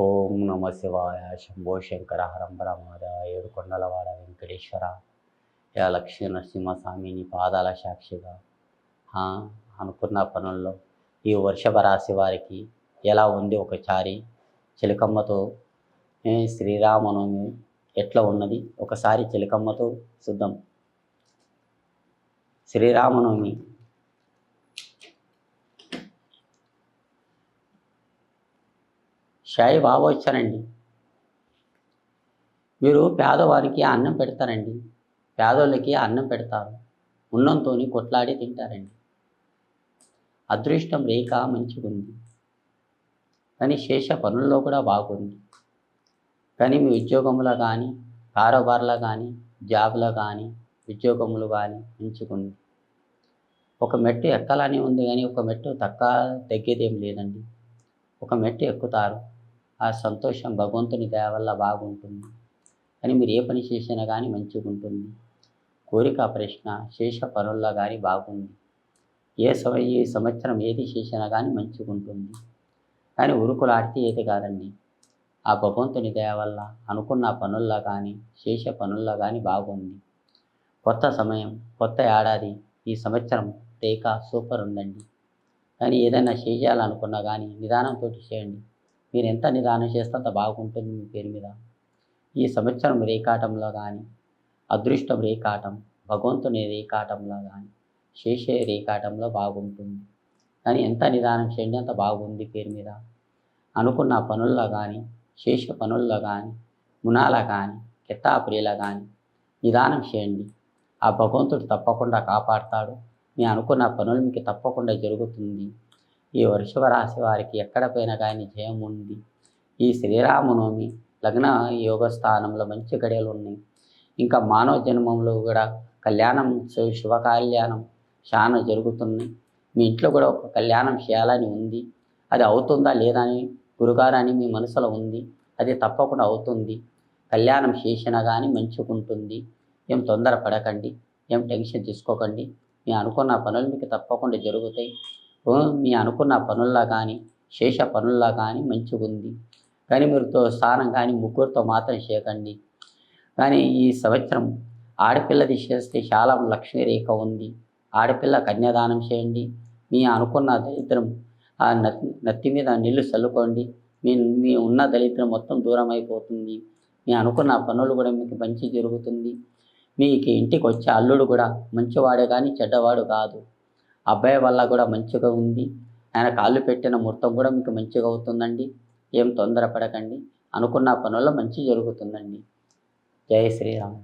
ఓం నమ శివాయ. శంభో శంకర హరంబర మహాదేవ. ఏడుకొండలవాడ వెంకటేశ్వర. యా లక్ష్మీ నరసింహస్వామి నీ పాదాల సాక్షిగా అనుకున్న పనుల్లో ఈ వృషభ రాశి వారికి ఎలా ఉంది ఒకసారి చిలకమ్మతో శ్రీరామనవమి ఎట్లా ఉన్నది ఒకసారి చిలకమ్మతో చూద్దాం. శ్రీరామనవమి షాయి బాబు వచ్చారండి. మీరు పేదవారికి అన్నం పెడతారండి, పేదోళ్ళకి అన్నం పెడతారు, ఉన్నంతో కొట్లాడి తింటారండి. అదృష్టం రేఖ మంచిగుంది, కానీ శేష పనుల్లో కూడా బాగుంది. కానీ మీ ఉద్యోగంలో కానీ కారోబార్లో కానీ జాబ్లో కానీ ఉద్యోగములు కానీ మంచిగుంది. ఒక మెట్టు ఎక్కాలని ఉంది, కానీ ఒక మెట్టు తగ్గేదేం లేదండి. ఒక మెట్టు ఎక్కుతారు. ఆ సంతోషం భగవంతుని దయ వల్ల బాగుంటుంది. కానీ మీరు ఏ పని చేసినా కానీ మంచిగా ఉంటుంది. కోరిక ప్రశ్న శేష పనుల్లో కానీ బాగుంది. ఈ సంవత్సరం ఏది చేసినా కానీ మంచిగా ఉంటుంది. కానీ ఉరుకులాడితే ఏది కాదండి. ఆ భగవంతుని దయ వల్ల అనుకున్న పనుల్లో కానీ శేష పనుల్లో కానీ బాగుంది. కొత్త సమయం, కొత్త ఏడాది, ఈ సంవత్సరం రేఖ సూపర్ ఉందండి. కానీ ఏదైనా చేయాలనుకున్నా కానీ నిదానంతో చేయండి. మీరు ఎంత నిదానం చేస్తే అంత బాగుంటుంది మీ పేరు మీద. ఈ సంవత్సరం రేఖాటంలో కానీ అదృష్టం రేఖాటం, భగవంతుని రేఖాటంలో కానీ శేషే రేఖాటంలో బాగుంటుంది. కానీ ఎంత నిదానం చేయండి అంత బాగుంది పేరు మీద. అనుకున్న పనుల్లో కానీ శేష పనుల్లో కానీ మునాల కానీ కెత్తాప్రియుల కానీ నిదానం చేయండి. ఆ భగవంతుడు తప్పకుండా కాపాడుతాడు. మీ అనుకున్న పనులు మీకు తప్పకుండా జరుగుతుంది. ఈ వృషభ రాశి వారికి ఎక్కడ పోయినా కానీ జయం ఉంది. ఈ శ్రీరామనవమి లగ్న యోగ స్థానంలో మంచి గడియలు ఉన్నాయి. ఇంకా మానవ జన్మంలో కూడా కళ్యాణం, శుభ కళ్యాణం చాలా జరుగుతున్నాయి. మీ ఇంట్లో కూడా ఒక కళ్యాణం చేయాలని ఉంది. అది అవుతుందా లేదా అని గురుగారు అని మీ మనసులో ఉంది. అది తప్పకుండా అవుతుంది. కళ్యాణం చేసినా కానీ మంచిగా ఉంటుంది. ఏం తొందర పడకండి, ఏం టెన్షన్ తీసుకోకండి. మీ అనుకున్న పనులు మీకు తప్పకుండా జరుగుతాయి. మీ అనుకున్న పనుల్లో కానీ శేష పనుల్లో కానీ మంచిగా ఉంది. కానీ మీరు స్నానం కానీ ముగ్గురితో మాత్రం చేయకండి. కానీ ఈ సంవత్సరం ఆడపిల్లది చేస్తే చాలా లక్ష్మీ రేఖ ఉంది. ఆడపిల్ల కన్యాదానం చేయండి. మీ అనుకున్న దరిద్రం ఆ నత్తి మీద నీళ్లు చల్లుకోండి. మీ ఉన్న దరిద్రం మొత్తం దూరం అయిపోతుంది. మీ అనుకున్న పనులు కూడా మీకు మంచి జరుగుతుంది. మీకు ఇంటికి వచ్చే అల్లుడు కూడా మంచివాడే కానీ చెడ్డవాడు కాదు. అబ్బాయి వల్ల కూడా మంచిగా ఉంది. ఆయన కాళ్ళు పెట్టిన ముహూర్తం కూడా మీకు మంచిగా అవుతుందండి. ఏం తొందరపడకండి. అనుకున్న పనుల్లో మంచి జరుగుతుందండి. జై శ్రీరామ్.